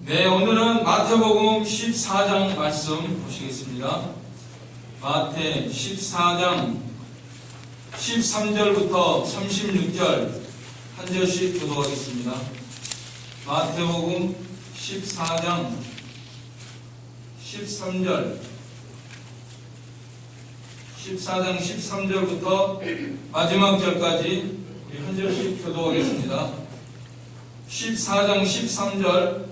네, 오늘은 마태복음 14장 말씀 보시겠습니다. 마태 14장 13절부터 36절 한 절씩 교독하겠습니다. 마태복음 14장 13절부터 마지막 절까지 우리 한 절씩 교독하겠습니다. 14장 13절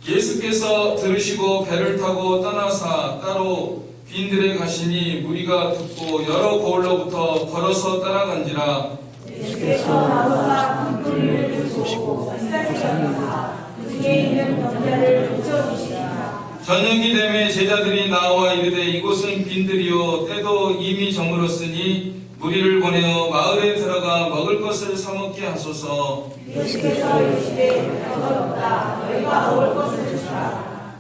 예수께서 들으시고 배를 타고 떠나사 따로 빈들에 가시니 무리가 듣고 여러 고을로부터 걸어서 따라간지라. 예수께서 나오사 큰 불을 주시고 쌀쌀하사 그 중에 있는 병자를 고쳐주시니라. 저녁이 되매 제자들이 나와 이르되 이곳은 빈들이요 때도 이미 저물었으니 무리를 보내어 마을에 들어가 먹을 것을 사 먹게 하소서. 예수께서 이르시되 배가 너희가 먹을 것을 주라.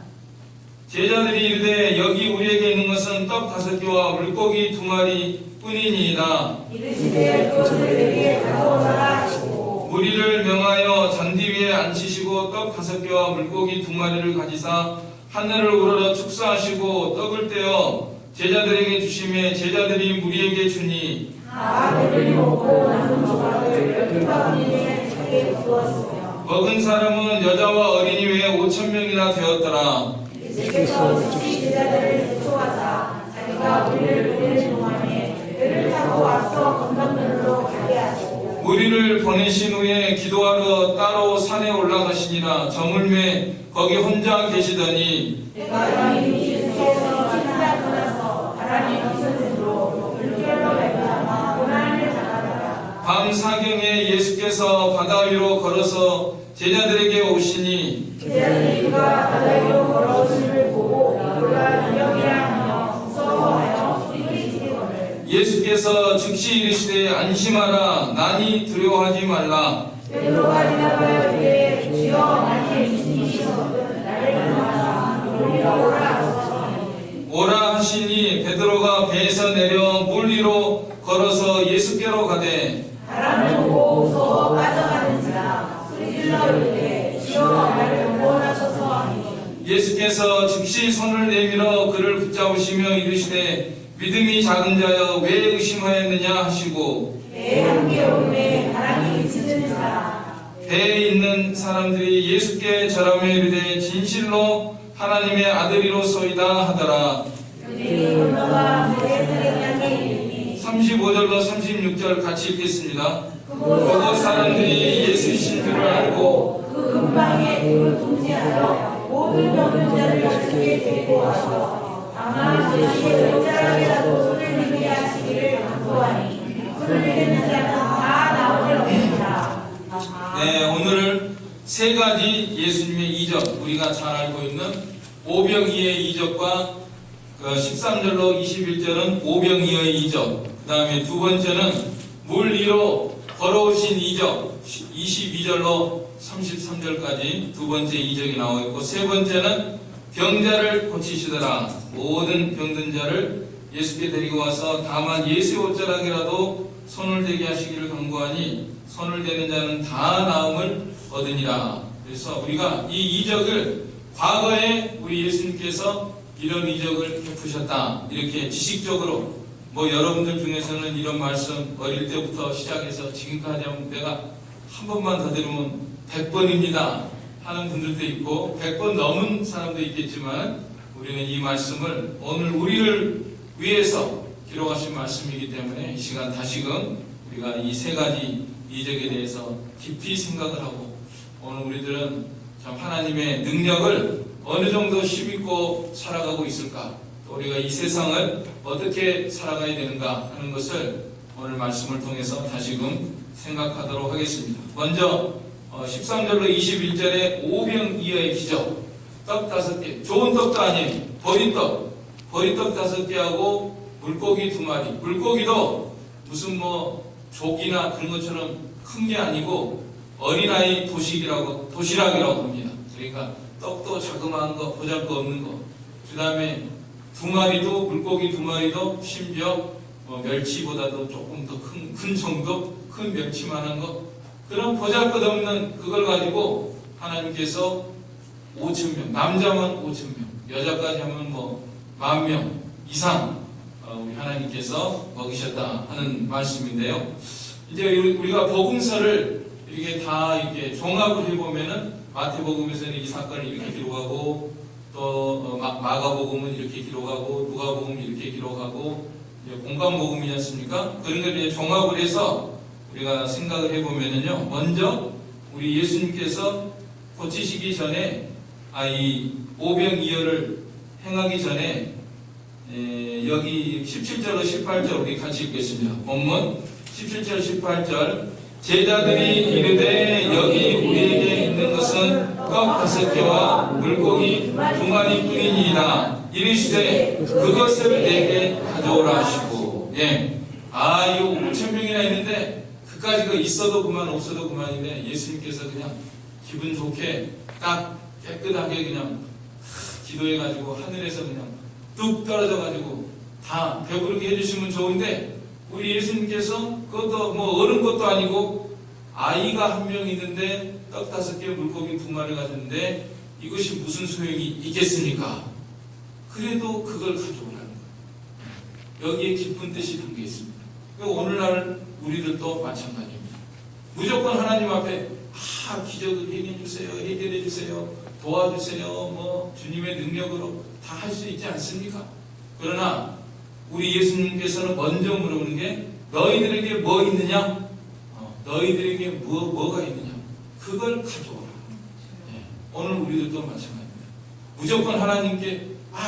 제자들이 이르되 여기 우리에게 있는 것은 떡 5개와 물고기 2마리 뿐이니이다. 이르시되 그것을 내게 가져오라 하시고 무리를 명하여 잔디 위에 앉히시고 떡 5개와 물고기 2마리를 가지사 하늘을 우러러 축사하시고 떡을 떼어 제자들에게 주시매 제자들이 무리에게 주니 배를 먹고 남은 조각을 10바구니에 차게 부었으며 먹은 사람은 여자와 어린이 외에 5,000명이나 되었더라. 예수께서 즉시 제자들을 대초하사 자기가 우리를 보내는 동안에 배를 타고 앞서 건너편으로 가게 하시고 무리를 보내신 후에 기도하러 따로 산에 올라가시니라. 저물매 거기 혼자 계시더니 내가 이미 예수께서 하늘에 떠나서 바람이 거스름으로 물결로 말미암아 고난을 당하더라. 밤 사경에 예수께서 바다 위로 걸어서 제자들에게 오시니 제자들이 그가 바다 위로 걸어오심을 보고 그가 능력이라 하며 무서워하여 소리를 지르거늘 예수께서 즉시 이르시되 안심하라 나니 두려워하지 말라. 베드로가 대답하여 이르되 주여 나의 주님이시거든 나를 만나사 우리로 오라 하소서. 오라 하시니 베드로가 배에서 내려 물 위로 걸어서 예수께로 가되 바람을 보고 무서워 빠져가는지라 소리질러 이르되 주여 나를 구원하소서 하니 예수께서 즉시 손을 내밀어 그를 붙잡으시며 이르시되 믿음이 작은 자여 왜 의심하였느냐 하시고 배에 함께 오르매 바람이 그치는지라. 배에 있는 사람들이 예수께 절하며 이르되 진실로 하나님의 아들이로소이다 하더라. 그들이 건너가 모래사를 향해 이르니 35절로 36절 같이 읽겠습니다. 그곳 사람들이 예수 신들을 알고 그 근방에 돌을 통제하여 모든 병든 자를 예수께 데리고 와서 다만 예수의 옷자락이라도 손을 내게 하시기를 간구하니 손을 내는 자는 다 나오질 없습니다. 네, 오늘 세 가지 예수님의 이적, 우리가 잘 알고 있는 오병이의 이적과 13절로 21절은 오병이의 이적, 그 다음에 두 번째는 물 위로 걸어오신 이적, 22절로 33절까지 두 번째 이적이 나와 있고, 세 번째는 병자를 고치시더라. 모든 병든 자를 예수께 데리고 와서 다만 예수의 옷자락이라도 손을 대게 하시기를 간구하니 손을 대는 자는 다 나음을 얻으니라. 그래서 우리가 이 이적을 과거에 우리 예수님께서 이런 이적을 베푸셨다, 이렇게 지식적으로 여러분들 중에서는 이런 말씀 어릴 때부터 시작해서 지금까지 하면 내가 한 번만 더 들으면 100번입니다 하는 분들도 있고 100번 넘은 사람도 있겠지만 우리는 이 말씀을 오늘 우리를 위해서 기록하신 말씀이기 때문에 이 시간 다시금 우리가 이 세 가지 이적에 대해서 깊이 생각을 하고 오늘 우리들은 참 하나님의 능력을 어느 정도 힘입고 살아가고 있을까, 또 우리가 이 세상을 어떻게 살아가야 되는가 하는 것을 오늘 말씀을 통해서 다시금 생각하도록 하겠습니다. 먼저 13절로 21절에 오병이어의 기적, 떡 5개, 좋은 떡도 아니에요. 버린떡 5개하고 물고기 2마리. 물고기도 무슨 조기나 그런 것처럼 큰 게 아니고 어린아이 도시락이라고 합니다. 그러니까 떡도 자그마한 거, 보잘것없는 거. 그 다음에 2마리도, 물고기 2마리도 심지어 멸치보다도 조금 더 큰 정도, 큰 멸치만한 거, 그런 보잘것없는 그걸 가지고 하나님께서 5,000명, 남자만 5,000명, 여자까지 하면 뭐 10,000명 이상 우리 하나님께서 먹이셨다 하는 말씀인데요. 이제 우리가 복음서를 이렇게 다 이렇게 종합을 해보면은 마태복음에서는 이 사건을 이렇게 기록하고 또 마가복음은 이렇게 기록하고 누가복음은 이렇게 기록하고 공관복음이지 않습니까? 그런 걸 이제 종합을 해서 우리가 생각을 해보면은요, 먼저 우리 예수님께서 고치시기 전에 이 오병이어를 행하기 전에 여기 17절로 18절 우리 같이 읽겠습니다. 본문 17절 18절 제자들이 이르되 여기 우리에게 있는 것은 떡 5개와 물고기 2마리 뿐이니이다. 이르시되 그것을 내게 가져오라 하시고. 이거 5,000명이나 있는데 그까지가 있어도 그만 없어도 그만인데 예수님께서 그냥 기분 좋게 딱 깨끗하게 그냥 기도해가지고 하늘에서 그냥 뚝 떨어져가지고 다 배부르게 해주시면 좋은데 우리 예수님께서 그것도 뭐 어른 것도 아니고 아이가 1명 있는데 떡 5개 물고기 2마리 가졌는데 이것이 무슨 소용이 있겠습니까? 그래도 그걸 가져오라는 거예요. 여기에 깊은 뜻이 담겨 있습니다. 오늘날 우리들도 마찬가지입니다. 무조건 하나님 앞에 기적을 해결해 주세요, 도와주세요, 뭐 주님의 능력으로 다 할 수 있지 않습니까? 그러나 우리 예수님께서는 먼저 물어보는 게 너희들에게 뭐 있느냐? 너희들에게 뭐가 있느냐? 그걸 가져오라. 오늘 우리들도 마찬가지입니다. 무조건 하나님께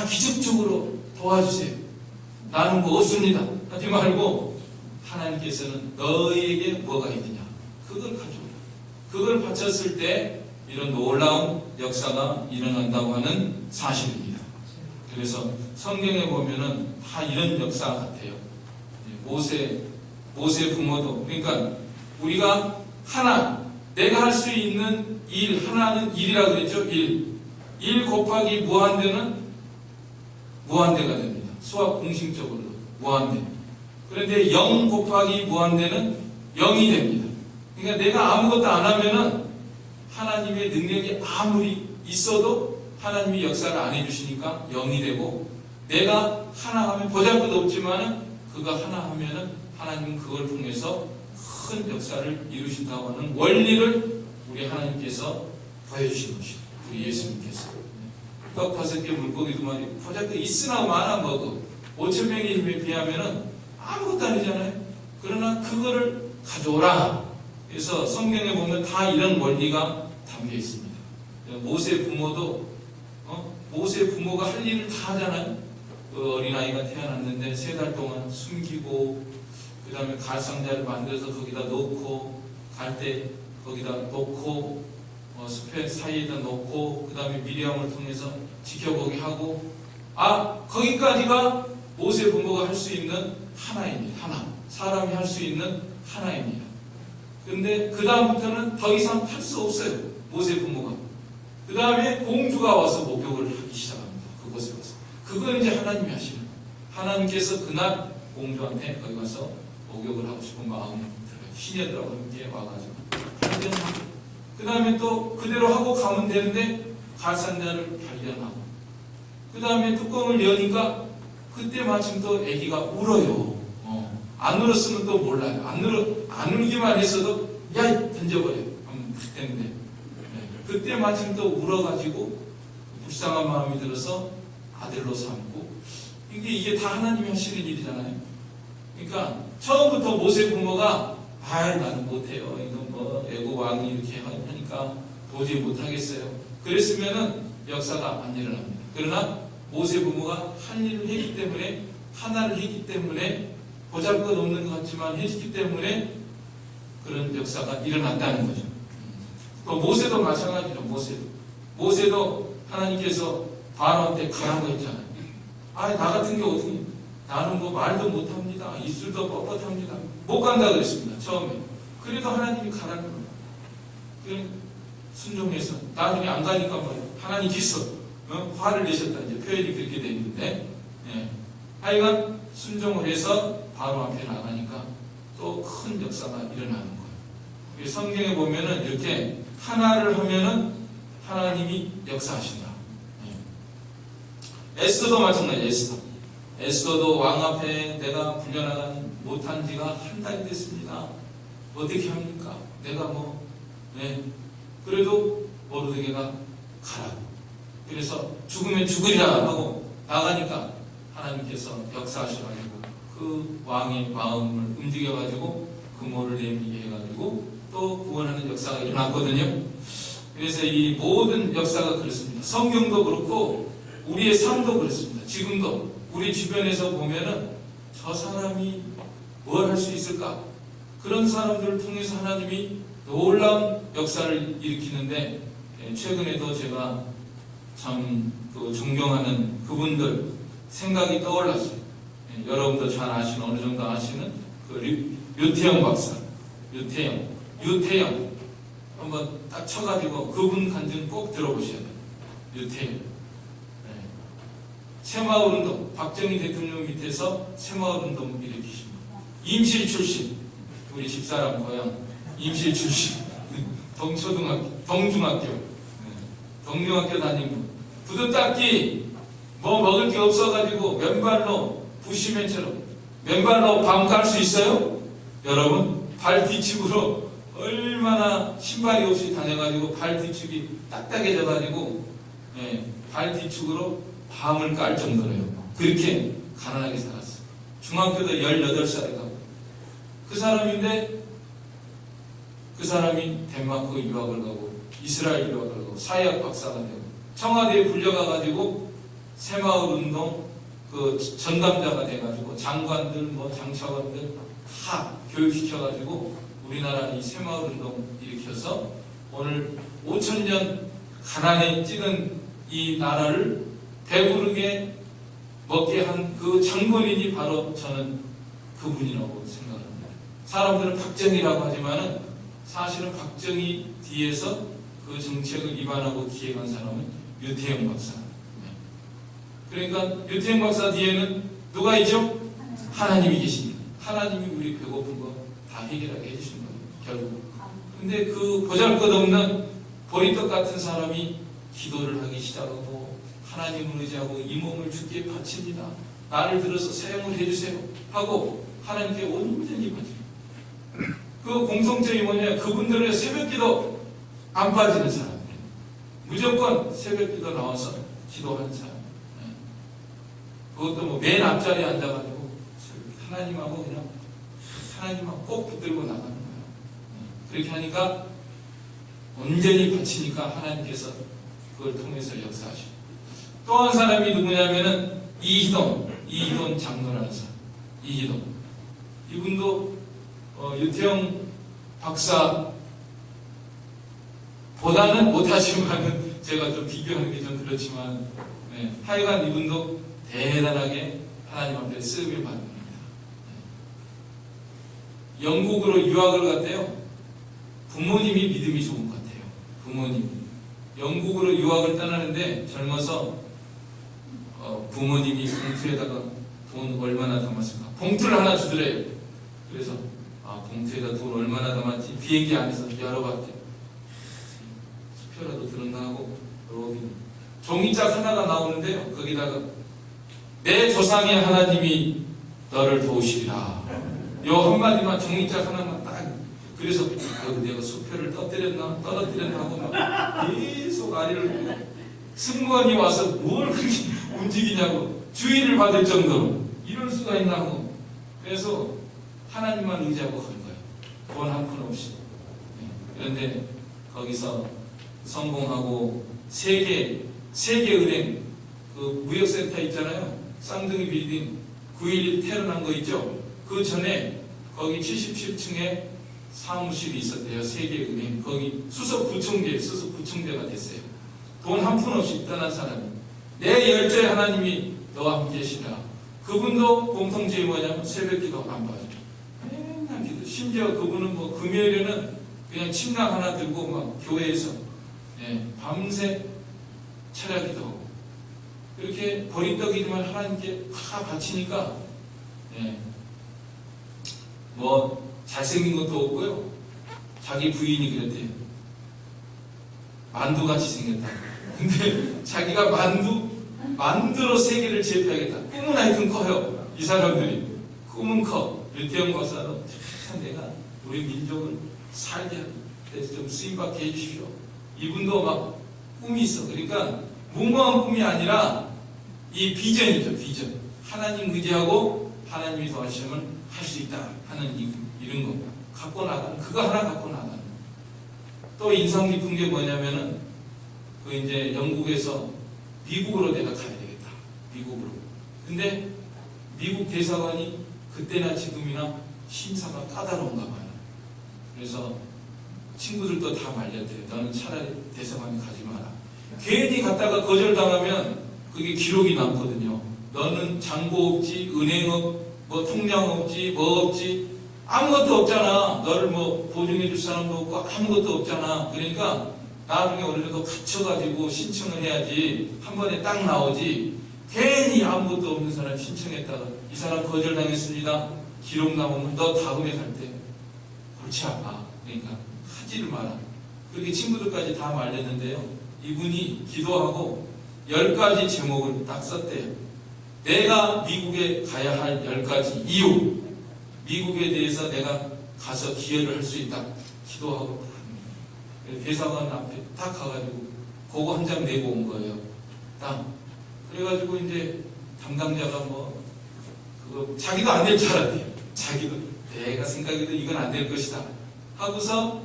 기적적으로 도와주세요. 나는 뭐 없습니다. 하지 말고 하나님께서는 너희에게 뭐가 있느냐? 그걸 가져오라. 그걸 바쳤을 때 이런 놀라운 역사가 일어난다고 하는 사실입니다. 그래서 성경에 보면은 다 이런 역사 같아요. 모세 부모도, 그러니까 우리가 내가 할 수 있는 일, 하나는 일이라고 그랬죠. 1 곱하기 무한대는 무한대가 됩니다. 수학 공식적으로 무한대. 그런데 0 곱하기 무한대는 0이 됩니다. 그러니까 내가 아무것도 안 하면은 하나님의 능력이 아무리 있어도 하나님이 역사를 안 해주시니까 0이 되고, 내가 하나 하면 보잘것도 없지만은 그거 하나 하면은 하나님은 그걸 통해서 큰 역사를 이루신다고 하는 원리를 우리 하나님께서 보여주신 것이죠. 우리 예수님께서. 떡 5개 물고기 2마리 보잘것 있으나 마나 먹어 5,000명의 힘에 비하면은 아무것도 아니잖아요. 그러나 그거를 가져오라. 그래서 성경에 보면 다 이런 원리가 담겨 있습니다. 모세 부모가 할 일을 다 하잖아요. 그 어린아이가 태어났는데 3달 동안 숨기고, 그 다음에 갈상자를 만들어서 거기다 넣고, 갈 때 거기다 놓고, 숲에 사이에다 놓고, 그 다음에 미리암을 통해서 지켜보게 하고, 거기까지가 모세 부모가 할 수 있는 하나입니다. 사람이 할 수 있는 하나입니다. 근데 그 다음부터는 더 이상 할 수 없어요. 모세 부모가. 그 다음에 공주가 와서 목욕을 하기 시작합니다. 그곳에 와서. 그건 이제 하나님이 하시는 거예요. 하나님께서 그날 공주한테 거기 가서 목욕을 하고 싶은 마음이 들어요. 시녀들하고 함께 와가지고. 그 다음에 또 그대로 하고 가면 되는데 갈산자를 발견하고, 그 다음에 뚜껑을 여니까 그때 마침 또 아기가 울어요. 안 울었으면 또 몰라요. 안 울기만 했어도 던져버려. 그때인데. 그때 마침 또 울어가지고 불쌍한 마음이 들어서 아들로 삼고, 이게 다 하나님이 하시는 일이잖아요. 그러니까 처음부터 모세 부모가 나는 못해요. 이건 뭐 애국 왕이 이렇게 하니까 도저히 못하겠어요. 그랬으면은 역사가 안 일어납니다. 그러나 모세 부모가 한 일을 했기 때문에, 하나를 했기 때문에, 보잘것 없는 것 같지만 했기 때문에 그런 역사가 일어났다는 거죠. 또 모세도 마찬가지죠. 모세도 하나님께서 바로한테 가라고 했잖아요. 나 같은 게 어떻게, 나는 뭐 말도 못합니다. 입술도 뻣뻣합니다. 못 간다 그랬습니다. 처음에. 그래도 하나님이 가라는 거예요. 순종해서 나중에 안 가니까 하나님께서 화를 내셨다, 이제 표현이 그렇게 되어 있는데, 하여간 순종을 해서 바로 앞에 나가니까 또 큰 역사가 일어나는 거예요. 성경에 보면은 이렇게 하나를 하면은 하나님이 역사하신다. 에스더도 마찬가지예요. 에스더도 왕 앞에 내가 불려나가는 못한 지가 한 달이 됐습니다. 어떻게 합니까? 내가 그래도 모르드게가 가라고. 그래서 죽으면 죽으리라 하고 나가니까 하나님께서 역사하셔가지고 그 왕의 마음을 움직여가지고 금오를 내밀게 해가지고 또 구원하는 역사가 일어났거든요. 그래서 이 모든 역사가 그렇습니다. 성경도 그렇고 우리의 삶도 그렇습니다. 지금도 우리 주변에서 보면은 저 사람이 뭘 할 수 있을까? 그런 사람들을 통해서 하나님이 놀라운 역사를 일으키는데, 최근에도 제가 참 존경하는 그분들 생각이 떠올랐어요. 여러분도 잘 아시는, 어느 정도 아시는 그 류태영 박사, 유태영 한번 딱 쳐가지고 그분 간증 꼭 들어보셔야 돼요. 유태영. 새마을운동, 박정희 대통령 밑에서 새마을운동을 일으키십니다. 임실 출신, 우리 집사람 고향 임실 출신, 동중학교 다니고 부두닦기 먹을 게 없어가지고 맨발로 부시맨처럼 맨발로 밤 갈 수 있어요? 여러분 발 뒤축으로 얼마나 신발이 없이 다녀가지고 발 뒤축이 딱딱해져가지고 발 뒤축으로 밤을 깔 정도로요. 그렇게 가난하게 살았어요. 중학교도 18살에 가고. 그 사람인데 그 사람이 덴마크 유학을 가고 이스라엘 유학을 가고 사회학 박사가 되고 청와대에 불려가가지고 새마을운동 그 전담자가 돼가지고 장관들 장차관들 다 교육시켜가지고 우리나라 이 새마을운동 일으켜서 오늘 5,000년 가난에 찌든 이 나라를 배부르게 먹게 한 그 장본인이 바로 저는 그분이라고 생각합니다. 사람들은 박정희라고 하지만은 사실은 박정희 뒤에서 그 정책을 입안하고 기획한 사람은 유태영 박사. 그러니까 유태영 박사 뒤에는 누가 있죠? 하나님이 계십니다. 하나님이 우리 배고픈 거 다 해결하게 해주신 거예요. 결국. 근데 그 보잘것없는 보리떡 같은 사람이 기도를 하기 시작하고 하나님을 의지하고 이 몸을 주께 바칩니다. 나를 들어서 사용을 해주세요 하고 하나님께 온전히 바칩니다. 그 공통점이 뭐냐? 그분들의 새벽기도 안 빠지는 사람들, 무조건 새벽기도 나와서 기도하는 사람. 그것도 맨 앞자리에 앉아가지고 하나님하고 그냥 하나님하고 꼭 붙들고 나가는 거예요. 그렇게 하니까 온전히 바치니까 하나님께서 그걸 통해서 역사하시고. 또 한 사람이 누구냐면은 이희동 장로라는 사람. 이희동. 이분도 유태영 박사 보다는 못하지만은 제가 좀 비교하는 게 좀 그렇지만 하여간 이분도 대단하게 하나님 앞에 쓰임을 받습니다. 영국으로 유학을 갔대요. 부모님이 믿음이 좋은 것 같아요. 부모님이 영국으로 유학을 떠나는데 젊어서 부모님이 봉투에다가 돈 얼마나 담았을까? 봉투를 하나 주더래요. 그래서 봉투에다 돈 얼마나 담았지? 비행기 안에서 열어봤대요. 수표라도 들었나 하고 여기 종이짝 하나가 나오는데요. 거기다가 내 조상의 하나님이 너를 도우시리라. 요 한마디만 종이짝 하나만 딱. 그래서 내가 수표를 떨어뜨렸나 하고 막 계속 아리를 승무원이 와서 뭘 그렇게 움직이냐고 주의를 받을 정도로 이럴 수가 있나 하고. 그래서 하나님만 의지하고 간 거예요. 돈 한 푼 없이. 그런데 거기서 성공하고 세계은행 그 무역센터 있잖아요. 쌍둥이 빌딩 9.11 테러 난 거 있죠. 그 전에 거기 77층에 사무실이 있었대요. 세계은행. 거기 수석 부총재가 됐어요. 돈 한 푼 없이 떠난 사람이. 내 열조의 하나님이 너와 함께 계시라. 그분도 공통점이 뭐냐면 새벽기도 안 봐요. 맨날 기도. 심지어 그분은 금요일에는 그냥 침낭 하나 들고 막 교회에서 밤새 철야기도 하고. 이렇게 버린떡이지만 하나님께 다 바치니까 잘생긴 것도 없고요. 자기 부인이 그랬대요. 만두같이 생겼다. 근데 자기가 만두로 세계를 제패하겠다. 꿈은 하여튼 커요. 이 사람들이 꿈은 커. 류태영 박사도 참 내가 우리 민족을 살게 하기 좀 쓰임받게 해주십시오. 이분도 막 꿈이 있어. 그러니까 무모한 꿈이 아니라 이 비전이죠. 비전. 하나님 의지하고 하나님이 도와주시면 할 수 있다 하는 이런 거 갖고 나가는, 그거 하나 갖고 나가는. 또 인상 깊은 게 뭐냐면은 그 이제 영국에서 미국으로 내가 가야 되겠다. 미국으로. 근데 미국 대사관이 그때나 지금이나 심사가 까다로운가 봐요. 그래서 친구들도 다 말렸대요. 너는 차라리 대사관에 가지 마라. 괜히 갔다가 거절당하면 그게 기록이 남거든요. 너는 잔고 없지, 은행 뭐 통장 없지, 뭐 없지, 아무것도 없잖아. 너를 뭐 보증해 줄 사람도 없고 아무것도 없잖아. 그러니까 나중에 어느 정도 갖춰가지고 신청을 해야지 한 번에 딱 나오지. 괜히 아무것도 없는 사람 신청했다가 이 사람 거절당했습니다. 기록 나오면 너 다음에 갈 때 골치 아파. 그러니까 하지를 마라. 그렇게 친구들까지 다 말렸는데요. 이분이 기도하고 10가지 제목을 딱 썼대요. 내가 미국에 가야 할 10가지 이유, 미국에 대해서 내가 가서 기여를 할 수 있다. 기도하고 대사관 앞에 딱 가가지고 그거 한 장 내고 온 거예요. 딱 그래가지고 이제 담당자가 뭐 그거 자기도 안 될 줄 알았대요. 자기도 내가 생각해도 이건 안 될 것이다 하고서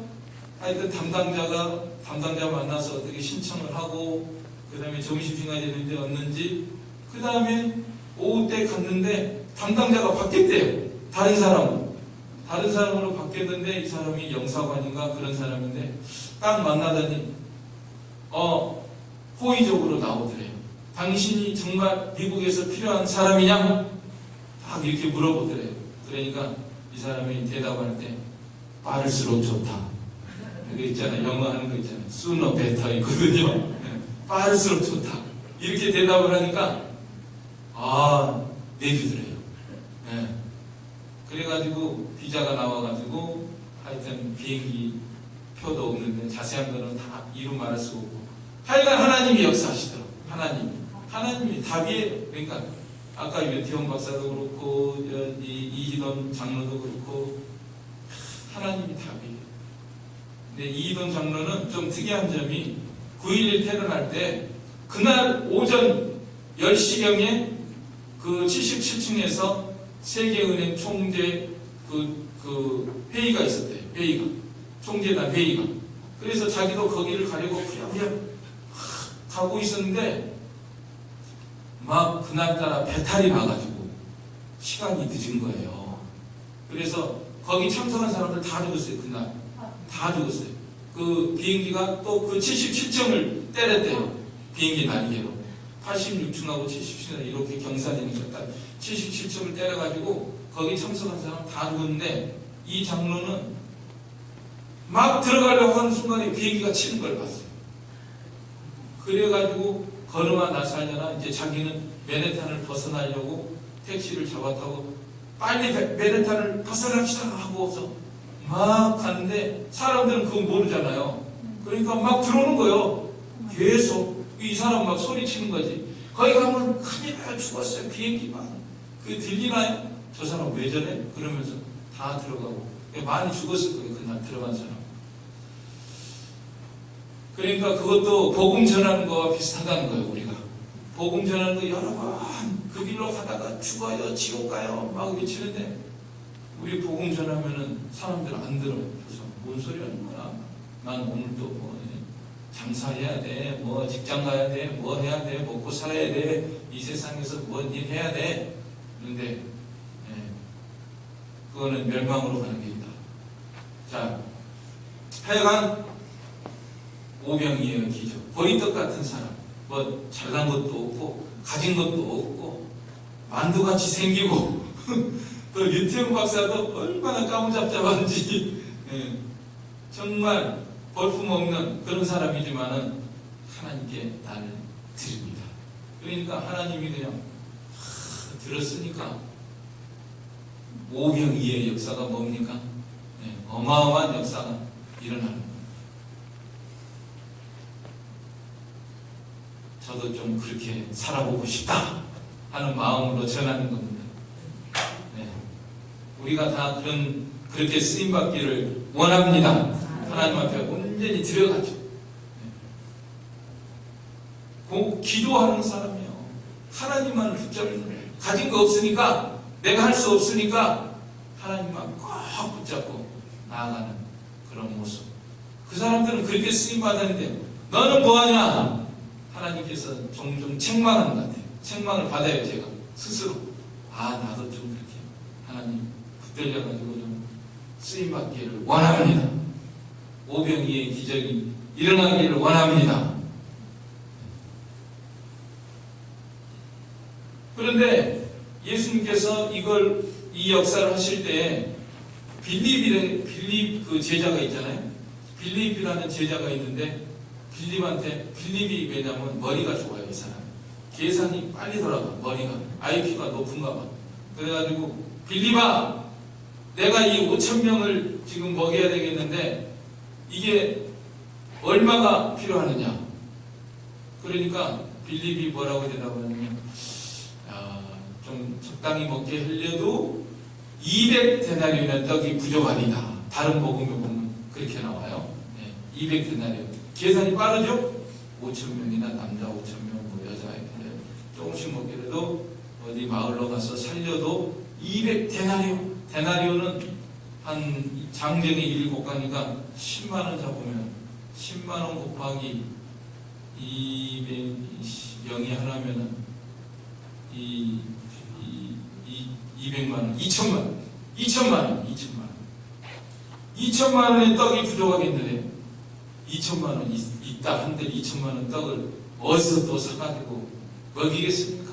하여튼 담당자 만나서 어떻게 신청을 하고 그 다음에 점심시간이 되는데 왔는지 그 다음에 오후 때 갔는데 담당자가 바뀌었대요. 다른 사람으로 바뀌었는데 이 사람이 영사관인가 그런 사람인데 딱 만나더니 호의적으로 나오더래요. 당신이 정말 미국에서 필요한 사람이냐? 딱 이렇게 물어보더래요. 그러니까 이 사람이 대답할 때 빠를수록 좋다. 그거 있잖아요. 영어 하는 거 있잖아요. sooner better 있거든요. 빠를수록 좋다. 이렇게 대답을 하니까 내주더래요. 네. 그래가지고 비자가 나와가지고 하여튼 비행기 표도 없는데 자세한 거는 다 이루 말할 수 없고 하여간 하나님이 역사하시더라고요. 하나님이 답이에요. 그러니까 아까 류태영 박사도 그렇고 이희돈 장로도 그렇고 하나님이 답이에요. 근데 이희돈 장로는 좀 특이한 점이 9.11 테러날 때 그날 오전 10시경에 그 77층에서 세계은행 총재 그 회의가 있었대요. 총재단 회의가. 그래서 자기도 거기를 가려고 부랴부랴 가고 있었는데 막 그날따라 배탈이 나가지고 시간이 늦은 거예요. 그래서 거기 참석한 사람들 다 죽었어요. 그날 다 죽었어요. 그 비행기가 또 그 77층을 때렸대요. 비행기 날개로 86층하고 77층 이렇게 경사지니까 77층을 때려가지고 거기 참석한 사람 다 죽었는데 이 장로는 막 들어가려고 하는 순간에 비행기가 치는 걸 봤어요. 그래가지고 걸음아 나 살려나 이제 자기는 맨해튼을 벗어나려고 택시를 잡았다고 빨리 맨해튼을 벗어납시다 하고서 막 가는데 사람들은 그거 모르잖아요. 그러니까 막 들어오는 거예요. 계속 이 사람 막 소리치는 거지. 거기 가면 큰일 나요. 죽었어요. 비행기 막 그 들리나요? 저 사람 왜 저래? 그러면서 다 들어가고 많이 죽었을 거예요. 그날 들어간 사람. 그러니까 그것도 복음 전하는 거와 비슷하다는 거예요. 우리가 복음 전하는 거 여러 번 그 길로 가다가 죽어요, 지옥 가요 막 외치는데 우리 복음 전하면은 사람들 안 들어요. 그래서 뭔 소리 하는 거야? 난 오늘도 뭐 장사해야 돼, 뭐 직장 가야 돼, 뭐 해야 돼, 먹고 살아야 돼, 이 세상에서 뭔 일 해야 돼. 그런데 그거는 멸망으로 가는 길이다. 자, 하여간 오병이어의 기적. 보리떡 같은 사람. 뭐 잘난 것도 없고 가진 것도 없고 만두같이 생기고 또 류태영 박사도 얼마나 까무잡잡한지 정말 볼품없는 그런 사람이지만은 하나님께 나를 드립니다. 그러니까 하나님이 그냥 들었으니까 오병이어의 역사가 뭡니까? 어마어마한 역사가 일어나는 거예요. 저도 좀 그렇게 살아보고 싶다 하는 마음으로 전하는 겁니다. 네. 우리가 다 그렇게 쓰임받기를 원합니다. 하나님 앞에 온전히 들어가죠. 네. 기도하는 사람이요. 하나님만을 붙잡는 거예요. 가진 거 없으니까, 내가 할 수 없으니까 하나님만 꼭 붙잡고 나아가는 그런 모습. 그 사람들은 그렇게 쓰임받았는데 너는 뭐하냐? 하나님께서 종종 책망하는 것 같아요. 책망을 받아요. 제가 스스로 나도 좀 그렇게 하나님 붙들려가지고 좀 쓰임받기를 원합니다. 오병이의 기적이 일어나기를 원합니다. 그런데 예수님께서 이 역사를 하실 때 빌립 그 제자가 있잖아요. 빌립이라는 제자가 있는데 빌립이 왜냐면 머리가 좋아요. 이 사람 계산이 빨리 돌아가. 머리가 IQ가 높은가 봐. 그래가지고 빌립아, 내가 이 5,000명을 지금 먹여야 되겠는데 이게 얼마가 필요하느냐. 그러니까 빌립이 뭐라고 대답하냐면 좀 적당히 먹게 하려도 200데나리온의 떡이 부족하리다. 다른 복음에 보면 그렇게 나와요. 200데나리온. 계산이 빠르죠? 5,000명이나 남자 5,000명, 뭐 여자 조금씩 먹기라도 어디 마을로 가서 살려도 200데나리온. 데나리온은 한 장정의 7 가니까 10만원 잡으면 10만원 곱하기 200명이 하나면은 200만원, 2천만원. 2천만원의 떡이 부족하겠는데 2천만원 있다 한들 2천만원 떡을 어디서 또 사가지고 먹이겠습니까?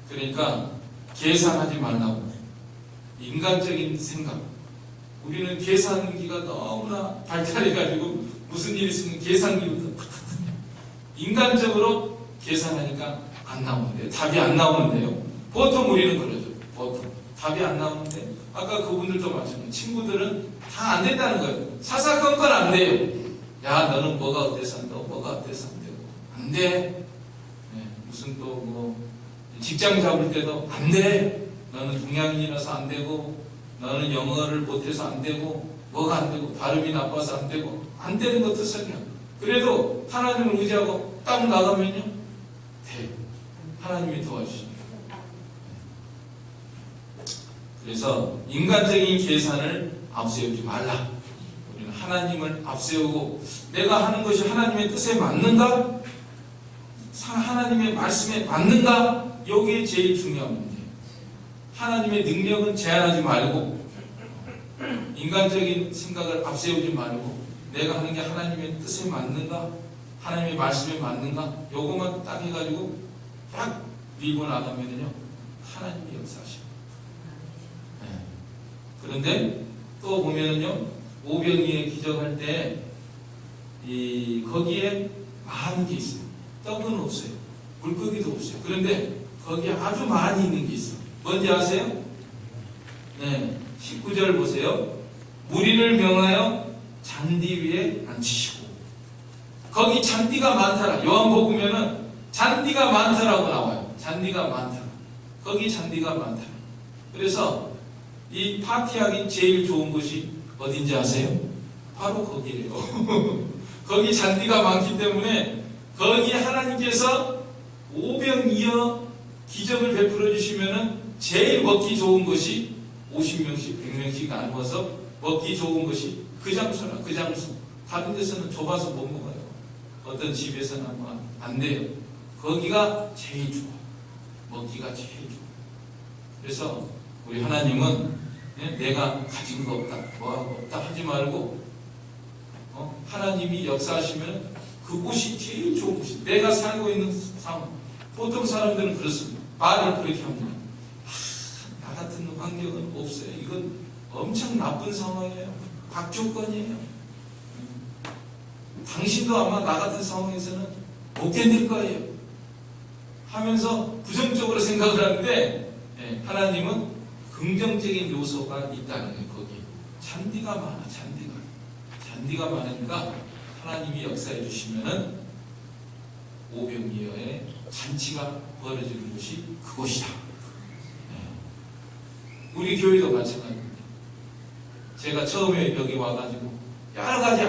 그러니까 계산하지 말라고. 인간적인 생각. 우리는 계산기가 너무나 발달해가지고 무슨 일이 있으면 계산기부터 인간적으로 계산하니까 안 나오는데요. 답이 안 나오는데요. 보통 우리는 그러죠. 보통 답이 안 나오는데 아까 그분들도 마찬가지예요. 친구들은 다 안 된다는 거예요. 사사건건 안 돼요. 야, 너는 뭐가 어때서 안 되고 뭐가 어때서 안 되고 안 돼. 무슨 또 뭐 직장 잡을 때도 안 돼. 너는 동양인이라서 안 되고 너는 영어를 못해서 안 되고 뭐가 안 되고 발음이 나빠서 안 되고 안 되는 것도 설명. 그래도 하나님을 의지하고 딱 나가면요 돼. 하나님이 도와주십니다. 그래서 인간적인 계산을 앞세우지 말라. 우리는 하나님을 앞세우고 내가 하는 것이 하나님의 뜻에 맞는가? 하나님의 말씀에 맞는가? 여기에 제일 중요한 문제예요. 하나님의 능력은 제한하지 말고 인간적인 생각을 앞세우지 말고 내가 하는 게 하나님의 뜻에 맞는가? 하나님의 말씀에 맞는가? 요것만 딱 해가지고 딱 밀고 나가면요 하나님이 역사하십니다. 그런데 또 보면은요 오병이의 기적할 때 거기에 많은 게 있어요. 떡은 없어요. 물고기도 없어요. 그런데 거기에 아주 많이 있는 게 있어요. 뭔지 아세요? 19절 보세요. 무리를 명하여 잔디 위에 앉히시고. 거기 잔디가 많더라. 요한복음에는 잔디가 많더라고 나와요. 잔디가 많더라. 거기 잔디가 많더라. 그래서 이 파티하기 제일 좋은 곳이 어딘지 아세요? 바로 거기예요. 거기 잔디가 많기 때문에 거기에 하나님께서 오병이어 기적을 베풀어 주시면은 제일 먹기 좋은 것이 50명씩 100명씩 나누어서 먹기 좋은 것이 그 장소나 그 장소. 다른 데서는 좁아서 못 먹어요. 어떤 집에서는 안 돼요. 거기가 제일 좋아. 먹기가 제일 좋아. 그래서 우리 하나님은 내가 가진 거 없다, 뭐하고 없다 하지 말고 하나님이 역사하시면 그곳이 제일 좋은 곳이 내가 살고 있는 상황. 보통 사람들은 그렇습니다. 말을 그렇게 합니다. 나 같은 환경은 없어요. 이건 엄청 나쁜 상황이에요. 박조건이에요. 당신도 아마 나 같은 상황에서는 못 견딜 거예요. 하면서 부정적으로 생각을 하는데 하나님은 긍정적인 요소가 있다는 거예요. 거기 잔디가 많아. 잔디가 많으니까 하나님이 역사해 주시면은 오병이어의 잔치가 벌어지는 곳이 그곳이다. 우리 교회도 마찬가지입니다. 제가 처음에 여기 와가지고 여러 가지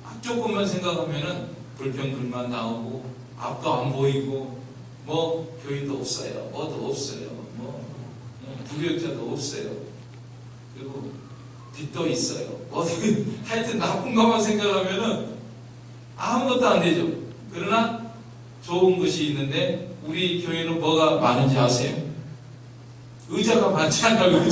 악조건만 생각하면은 불평불만 나오고 앞도 안 보이고 뭐 교인도 없어요, 뭐도 없어요, 뭐 부교육자도 없어요, 그리고 빚도 있어요, 뭐 하여튼 나쁜 것만 생각하면은 아무것도 안 되죠. 그러나 좋은 것이 있는데 우리 교회는 뭐가 많은지 아세요? 의자가 많잖아요.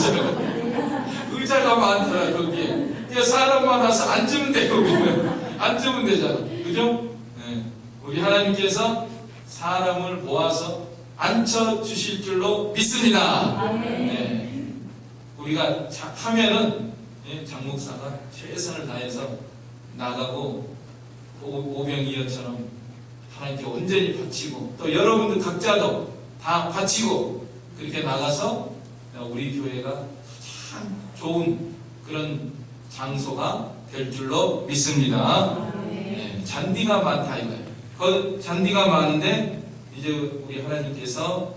의자가 많더라. 거기에 그냥 사람 많아서 앉으면 돼요. 앉으면 되잖아. 그죠? 네. 우리 하나님께서 사람을 모아서 앉혀주실 줄로 믿습니다. 네. 우리가 하면은 장 목사가 최선을 다해서 나가고 오병이어처럼 하나님께 온전히 바치고 또 여러분들 각자도 다 바치고 그렇게 나가서 우리 교회가 참 좋은 그런 장소가 될 줄로 믿습니다. 네, 잔디가 많다 이거예요. 그 잔디가 많은데 이제 우리 하나님께서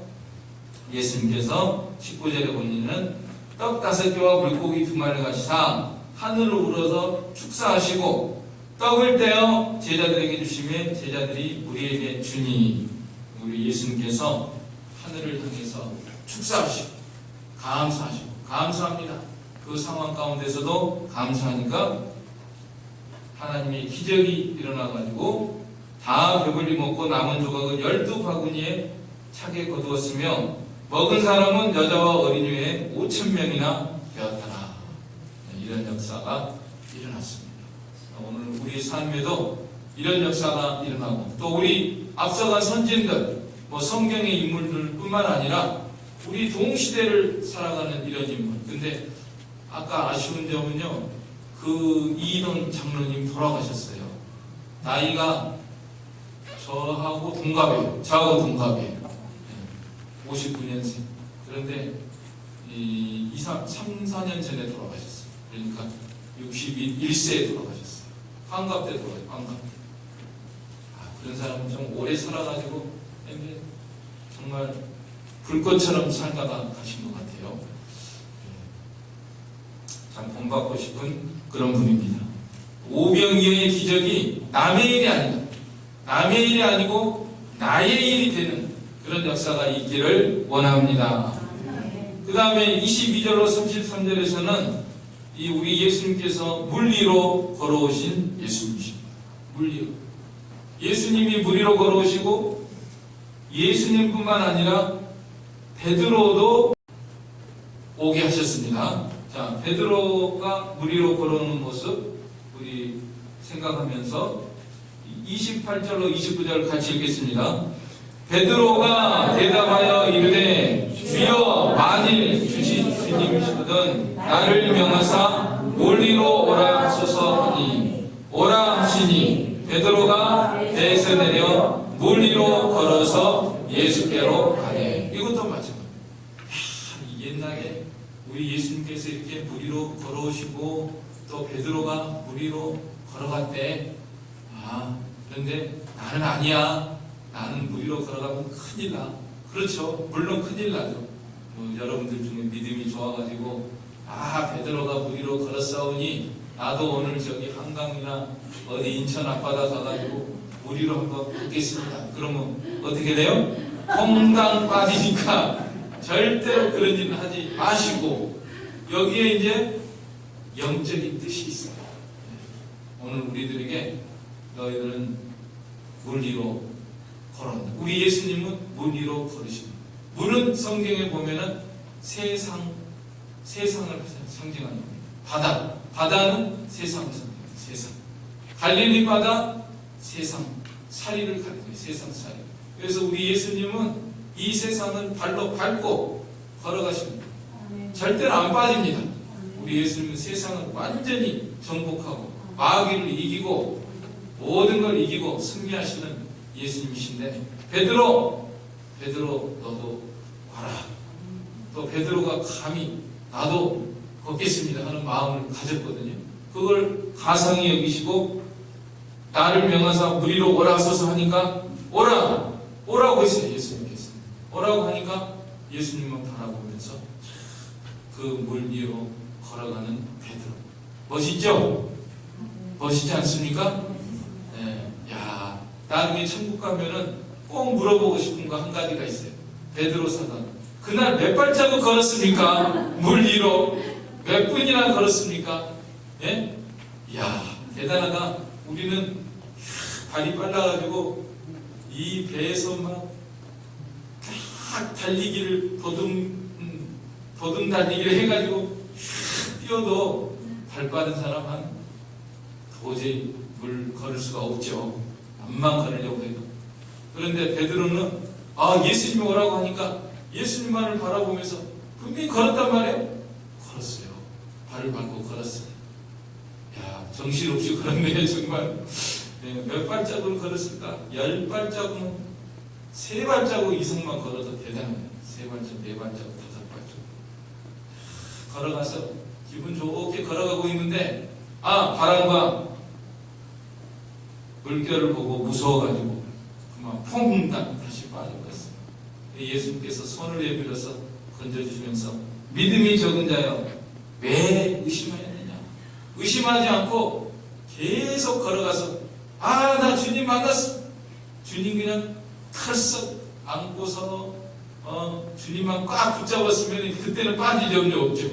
예수님께서 19절에 보면은 떡 5개와 물고기 2마리를 가시사 하늘로 우러서 축사하시고 떡을 떼어 제자들에게 주시며 제자들이 우리에게 주니 우리 예수님께서 하늘을 향해서 축사하시고 감사하시고 감사합니다. 그 상황 가운데서도 감사하니까 하나님의 기적이 일어나가지고 다 배불리 먹고 남은 조각은 12바구니에 차게 거두었으며 먹은 사람은 여자와 어린 외에 5,000명이나 되었더라. 이런 역사가 일어났습니다. 오늘 우리 삶에도 이런 역사가 일어나고 또 우리 앞서간 선진들 뭐 성경의 인물들 뿐만 아니라 우리 동시대를 살아가는 이런 인물. 근데 아까 아쉬운 점은요, 그 이동 장로님 돌아가셨어요. 나이가 저하고 동갑이에요. 저하고 동갑이에요. 59년생. 그런데 3, 4년 전에 돌아가셨어요. 그러니까 61세에 돌아가셨어요. 환갑 때 돌아가셨어요. 환갑 때. 그런 사람은 좀 오래 살아가지고 정말 불꽃처럼 살다가 가신 것 같아요. 참 본받고 싶은 그런 분입니다. 오병이어의 기적이 남의 일이 아니다. 남의 일이 아니고 나의 일이 되는 그런 역사가 있기를 원합니다. 그 다음에 22절로 33절에서는 우리 예수님께서 물 위로 걸어오신 예수님이십니다. 물 위로. 예수님이 물 위로 걸어오시고 예수님뿐만 아니라 베드로도 오게 하셨습니다. 자, 베드로가 물 위로 걸어오는 모습 우리 생각하면서 28절로 29절 같이 읽겠습니다. 베드로가 대답하여 이르되 주여 만일 주님이시거든 나를 명하사 물 위로 오라 하소서 하니 오라 하시니 베드로가 배에서 내려 물 위로 걸어서 예수께로 가네. 이것도 마찬가지입니다. 옛날에 우리 예수님께서 이렇게 물 위로 걸어오시고 또 베드로가 물 위로 걸어갈 때 그런데 나는 아니야. 나는 물 위로 걸어가면 큰일 나. 그렇죠. 물론 큰일 나죠. 여러분들 중에 믿음이 좋아가지고 베드로가 물 위로 걸어싸우니 나도 오늘 저기 한강이나 어디 인천 앞바다 가가지고 물 위로 한번 걷겠습니다. 그러면 어떻게 돼요? 퐁당 빠지니까 절대로 그런 일은 하지 마시고 여기에 이제 영적인 뜻이 있어요. 오늘 우리들에게 너희들은 물 위로 걸어온다. 우리 예수님은 물 위로 걸으십니다. 물은 성경에 보면은 세상을 상징하는 겁니다. 바다는 세상을 상징합니다. 세상. 갈릴리 바다, 세상. 사리를 가리켜요. 세상 사리. 그래서 우리 예수님은 이 세상을 발로 밟고 걸어가십니다. 절대로 안 빠집니다. 우리 예수님은 세상을 완전히 정복하고 마귀를 이기고 모든 걸 이기고 승리하시는 예수님이신데 베드로 너도 와라. 또 베드로가 감히 나도 걷겠습니다 하는 마음을 가졌거든요. 그걸 가상히 여기시고 나를 명하사 무리로 오라 하소서 하니까 오라고 했어요. 예수님께서 오라고 하니까 예수님만 바라보면서 그 물 위로 걸어가는 베드로. 멋있죠? 멋있지 않습니까? 네. 야, 나중에 천국 가면은 꼭 물어보고 싶은 거 한 가지가 있어요. 베드로 사도 그날 몇 발자국 걸었습니까? 물 위로 몇 분이나 걸었습니까? 예? 야, 대단하다. 우리는 발이 빨라가지고 이 배에서 막 달리기를 더듬 달리기를 해가지고 뛰어도 발 빠른 사람은 도저히 물 걸을 수가 없죠. 암만 걸으려고 해도. 그런데 베드로는 예수님이 오라고 하니까 예수님만을 바라보면서 분명히 걸었단 말이에요. 걸었어요. 발을 밟고 걸었어요. 야, 정신없이 걸었네 정말. 네, 몇 발자국을 걸었을까? 10발자국은 3발자국 이상만 걸어도 대단해요. 3발자국, 4발자국, 5발자국 걸어가서 기분 좋게 걸어가고 있는데 바람과 물결을 보고 무서워가지고 그만 퐁당 다시 빠져버렸어요. 예수님께서 손을 내밀어서 건져주시면서 믿음이 적은 자여 왜 의심하였느냐. 의심하지 않고 계속 걸어가서 나 주님 만났어. 주님 그냥 털썩 안고서 주님만 꽉 붙잡았으면 그때는 빠질 염려 없죠.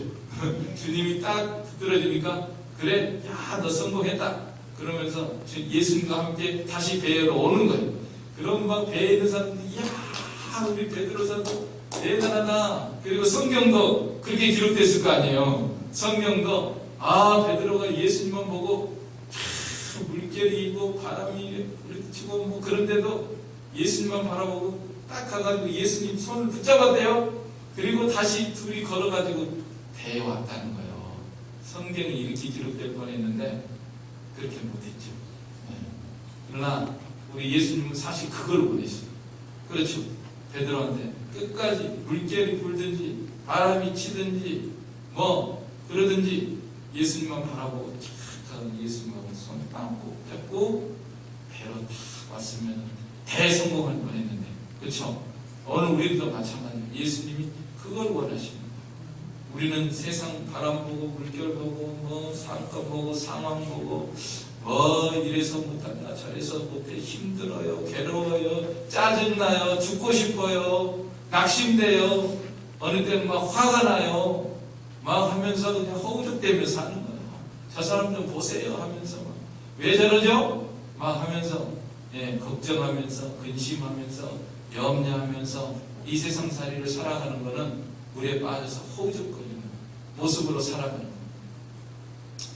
주님이 딱 붙들어지니까 그래, 야, 너 성공했다. 그러면서 예수님과 함께 다시 배에로 오는 거예요. 그럼 막 배에 있는 사람들이 야, 우리 베드로 사도 대단하다. 그리고 성경도 그렇게 기록됐을 거 아니에요. 성경도 베드로가 예수님만 보고 물결이 있고 바람이 부딪히고 뭐 그런데도 예수님만 바라보고 딱 가가지고 예수님 손을 붙잡았대요. 그리고 다시 둘이 걸어가지고 배에 왔다는 거예요. 성경이 이렇게 기록될 뻔했는데 그렇게 못했죠. 네. 그러나 우리 예수님은 사실 그걸 원했어요. 그렇죠. 베드로한테 끝까지 물결이 불든지 바람이 치든지 뭐 그러든지 예수님만 바라보고 착 예수님하고 손 딱 잡고 배로 탁 왔으면 대성공할 뻔했는데, 그렇죠? 오늘 우리도 마찬가지예요. 예수님이 그걸 원하시는 거예요. 우리는 세상 바람 보고 물결 보고 뭐 사건 보고 상황 보고 뭐 이래서 못한다 저래서 못해 힘들어요 괴로워요 짜증나요 죽고 싶어요 낙심돼요 어느 때는 막 화가 나요 막 하면서 그냥 허우적대면서 사는 거예요. 저 사람 좀 보세요 하면서 막 왜 저러죠? 막 하면서 걱정하면서 근심하면서 염려하면서 이 세상살이를 살아가는 거는 물에 빠져서 허우적거리는 모습으로 살아가는 거예요.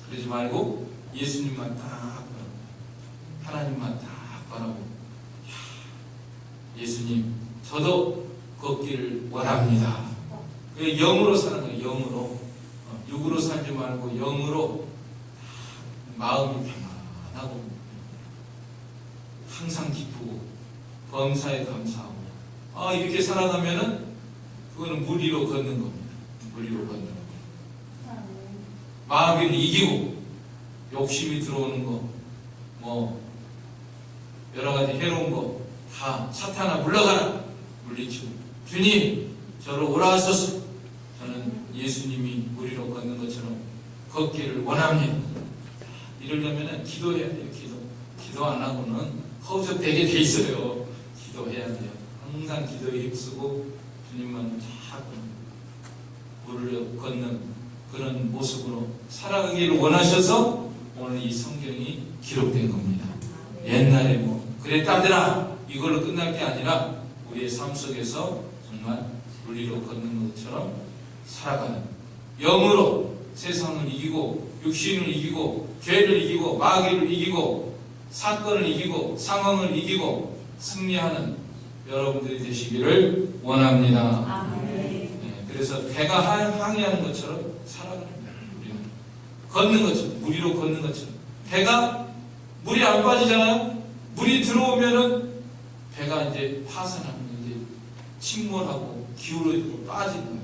그러지 말고 예수님만 딱 바라보고 하나님만 딱 바라보고 예수님 저도 걷기를 원합니다. 영으로 사는 거예요. 영으로. 육으로 살지 말고 영으로 마음이 평안하고 항상 기쁘고 범사에 감사하고 이렇게 살아가면은 그거는 물 위로 걷는 겁니다. 물 위로 걷는 겁니다. 마귀를 이기고 욕심이 들어오는 거 뭐 여러 가지 해로운 거 다 사탄아 물러가라 물리치고 주님 저로 오라 하소서. 저는 예수님이 물 위로 걷는 것처럼 걷기를 원합니다. 이러려면 기도해야 돼요. 기도 안 하고는 허우적대게 돼 있어요. 기도해야 돼요. 항상 기도에 힘쓰고 주님만 자꾸 물을 걷는 그런 모습으로 살아가기를 원하셔서 오늘 이 성경이 기록된 겁니다. 옛날에 뭐 그랬다더라 이걸로 끝날 게 아니라 우리의 삶 속에서 정말 물 위로 걷는 것처럼 살아가는 영으로 세상을 이기고 육신을 이기고 죄를 이기고 마귀를 이기고 사건을 이기고 상황을 이기고 승리하는 여러분들이 되시기를 원합니다. 그래서 배가 항해하는 것처럼 살아가는 거예요. 우리는 걷는 것처럼 물 위로 걷는 것처럼 배가 물이 안 빠지잖아요. 물이 들어오면은 배가 이제 파산하고 이제 침몰하고 기울어지고 빠지는 거예요.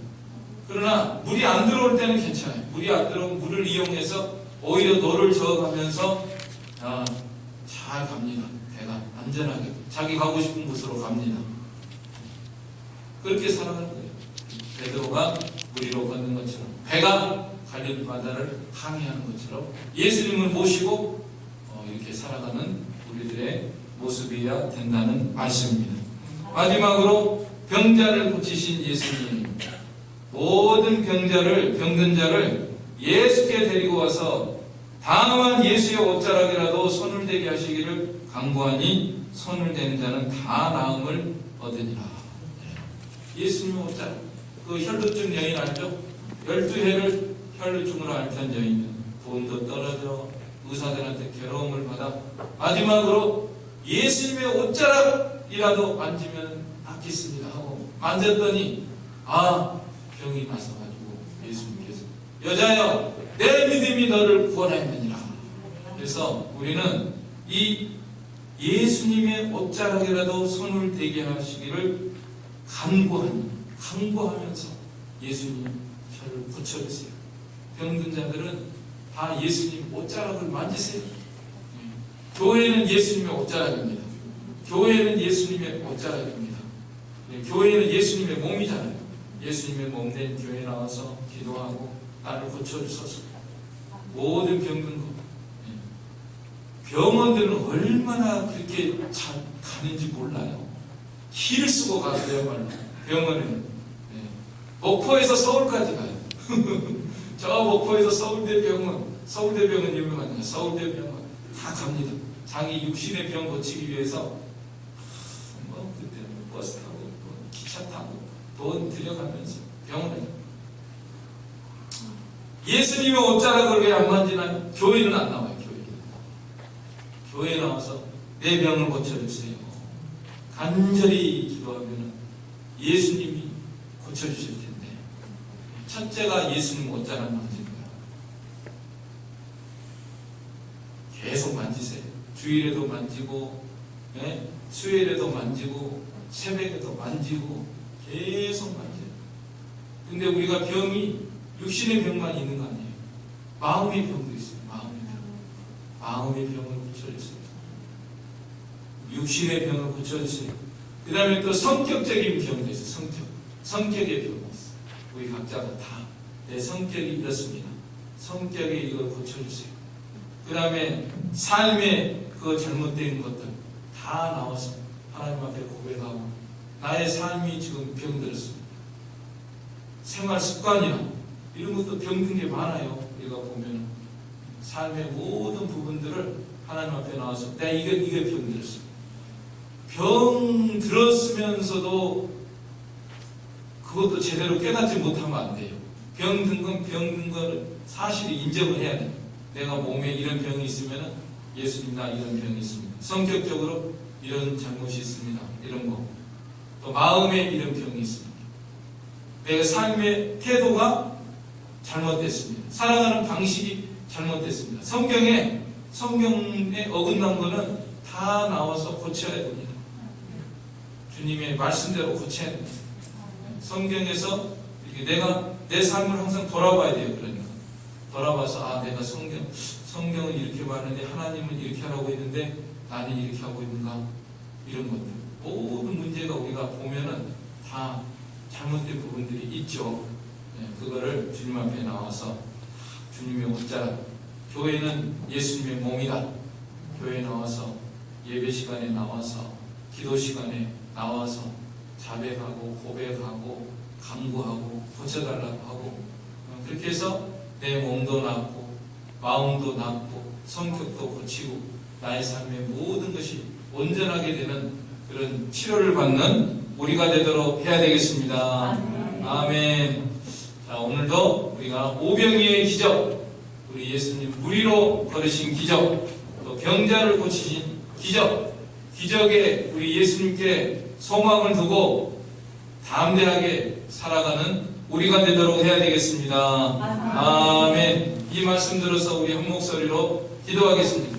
그러나 물이 안 들어올 때는 괜찮아요. 물이 안 들어오면 물을 이용해서 오히려 노를 저어가면서 잘 갑니다. 배가 안전하게 자기 가고 싶은 곳으로 갑니다. 그렇게 살아가는 거예요. 베드로가 물 위로 걷는 것처럼, 배가 갈릴리 바다를 항해하는 것처럼 예수님을 모시고 이렇게 살아가는 우리들의 모습이어야 된다는 말씀입니다. 마지막으로 병자를 고치신 예수님, 모든 병든 자를 예수께 데리고 와서 다만 예수의 옷자락이라도 손을 대게 하시기를 간구하니 손을 대는 자는 다 나음을 얻으니라. 예수님의 옷자락, 그 혈루증 여인 알죠? 12해를 혈루증으로 앓던 여인은 돈도 떨어져 의사들한테 괴로움을 받아 마지막으로 예수님의 옷자락이라도 만지면 낫겠습니다 하고 만졌더니 병이 나서가지고 예수님께서 여자여 내 믿음이 너를 구원하였느니라. 그래서 우리는 이 예수님의 옷자락이라도 손을 대게 하시기를 간구하면서 예수님 저를 고쳐주세요. 병든 자들은 다 예수님 옷자락을 만지세요. 교회는 예수님의 옷자락입니다. 교회는 예수님의 옷자락입니다. 교회는 예수님의 몸이잖아요. 예수님의 몸 된 교회에 나와서 기도하고 나를 고쳐주소서. 모든 병든 거. 병원들은 얼마나 그렇게 잘 가는지 몰라요. 키를 쓰고 가야말로 병원에는. 목포에서 서울까지 가요. 저 목포에서 서울대병원 유명하니까 서울대병원 다 갑니다. 자기 육신의 병 고치기 위해서 그때 버스 타고 기차 타고 돈 들여가면서 병원에. 예수님의 옷자락을 왜 안 만지나요? 교회는 안 나와요. 교회에 나와서 내 병을 고쳐주세요. 간절히 기도하면 예수님이 고쳐주실 텐데, 첫째가 예수님 옷자락 만지는 거야. 계속 만지세요. 주일에도 만지고, 수요일에도 만지고, 새벽에도 만지고, 계속 만져요. 근데 우리가 병이 육신의 병만 있는 거 아니에요. 마음의 병도 있어요. 마음의 병을 고쳐주세요. 육신의 병을 고쳐주세요. 그 다음에 또 성격적인 병도 있어요. 성격의 병이 있어요. 우리 각자가 다 내 성격이 이렇습니다. 성격에 이걸 고쳐주세요. 그 다음에 삶의 그 잘못된 것들 다 나와서 하나님 앞에 고백하고 나의 삶이 지금 병들었습니다. 생활 습관이나 이런 것도 병든 게 많아요. 우리가 보면 삶의 모든 부분들을 하나님 앞에 나와서 내가 이게 병들었어. 병들었으면서도 그것도 제대로 깨닫지 못하면 안 돼요. 병든 건 사실이 인정을 해야 돼요. 내가 몸에 이런 병이 있으면 예수님 나 이런 병이 있습니다. 성격적으로 이런 잘못이 있습니다. 이런 거. 또 마음에 이런 병이 있습니다. 내 삶의 태도가 잘못됐습니다. 살아가는 방식이 잘못됐습니다. 성경에 어긋난 거는 다 나와서 고쳐야 됩니다. 주님의 말씀대로 고쳐야 됩니다. 성경에서 내가 내 삶을 항상 돌아봐야 돼요. 그러니까 돌아봐서 내가 성경은 이렇게 말하는데 하나님은 이렇게 하라고 했는데 나는 이렇게 하고 있는가, 이런 것들 모든 문제가 우리가 보면은 다 잘못된 부분들이 있죠. 그거를 주님 앞에 나와서 주님의 옷자락, 교회는 예수님의 몸이다. 교회에 나와서 예배 시간에 나와서 기도 시간에 나와서 자백하고 고백하고 간구하고 고쳐달라고 하고, 그렇게 해서 내 몸도 낫고 마음도 낫고 성격도 고치고 나의 삶의 모든 것이 온전하게 되는 그런 치료를 받는 우리가 되도록 해야 되겠습니다. 아멘. 자, 오늘도 우리가 오병이의 기적, 우리 예수님 물 위로 걸으신 기적, 또 병자를 고치신 기적, 기적에 우리 예수님께 소망을 두고 담대하게 살아가는 우리가 되도록 해야 되겠습니다. 아멘. 이 말씀 들어서 우리 한 목소리로 기도하겠습니다.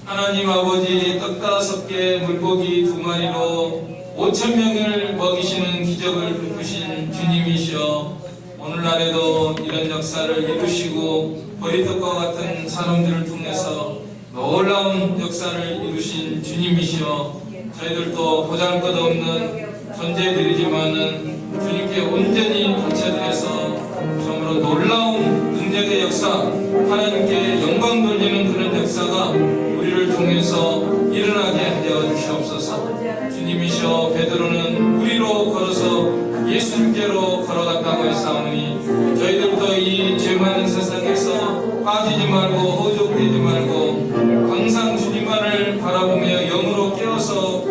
하나님 아버지, 떡 5개 물고기 2마리로 5,000명을 먹이시는 기적을 베푸신 주님이시여, 오늘날에도 이런 역사를 이루시고 보리떡과 같은 사람들을 통해서 놀라운 역사를 이루신 주님이시여 저희들도 보잘것없는 존재들이지만은 주님께 온전히 바쳐드려서 정말로 놀라운 능력의 역사, 하나님께 영광 돌리는 그런 역사가 우리를 통해서 일어나게 하여 주시옵소서. 주님이시여 베드로는 우리로 걸어서 예수님께로 걸어갔다고 했사오니 저희들도 이 죄 많은 세상에서 빠지지 말고 허족되지 말고 항상 주님만을 바라보며 영으로 깨어서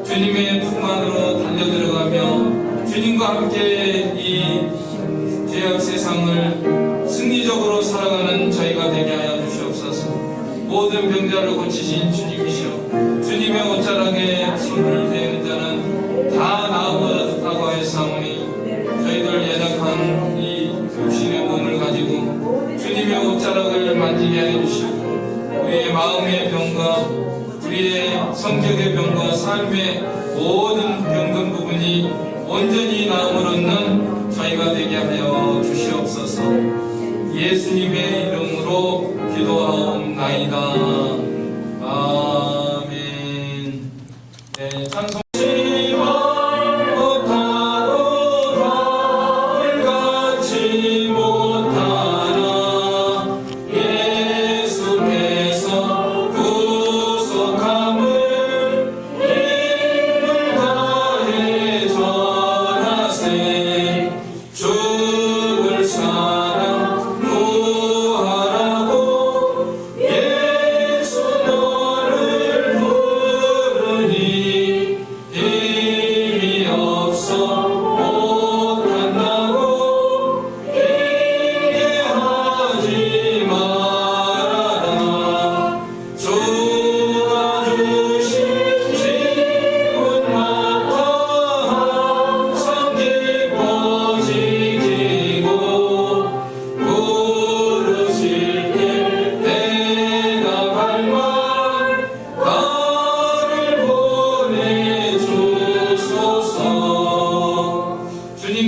주님의 품 안으로 달려들어가며 주님과 함께 이 죄악 세상을 승리적으로 살아가는 저희가 되게 하여 주시옵소서. 모든 병자를 고치신 주님이시여 주님의 옷자락에 손을 대는 자는 다 나아졌다고 했사오니 저희들 연약한 이 육신의 몸을 가지고 주님의 옷자락을 만지게 하여 주시고 우리의 마음의 병과 우리의 성격의 병과 삶의 모든 병든 부분이 온전히 나음을 얻는 저희가 되게 하여 주시옵소서. 예수님의 이름으로 기도하옵나이다. 아멘. 네, 찬송.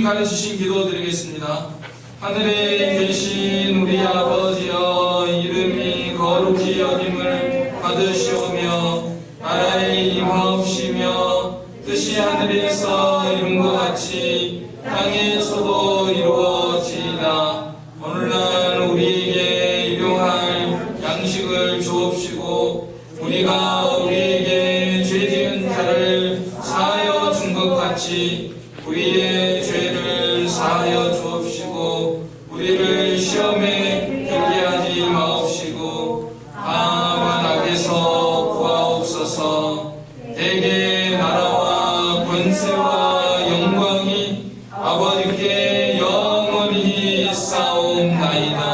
가르치신 기도 드리겠습니다. 하늘에 계신 우리 아버지여 이름이 거룩히 여김을 받으시오며 나라의 임하옵시며 뜻이 하늘에서 이룬 것 같이 땅에서도 이루어지이다. 오늘날 우리에게 일용할 양식을 주옵시고 우리가 우리에게 죄 지은 자를 사하여 준 것 같이 우리의 죄를 사하여 주옵시고 우리를 시험에 들게 하지 마옵시고 다만 악에서 구하옵소서. 대개 나라와 권세와 영광이 아버지께 영원히 쌓옵나이다.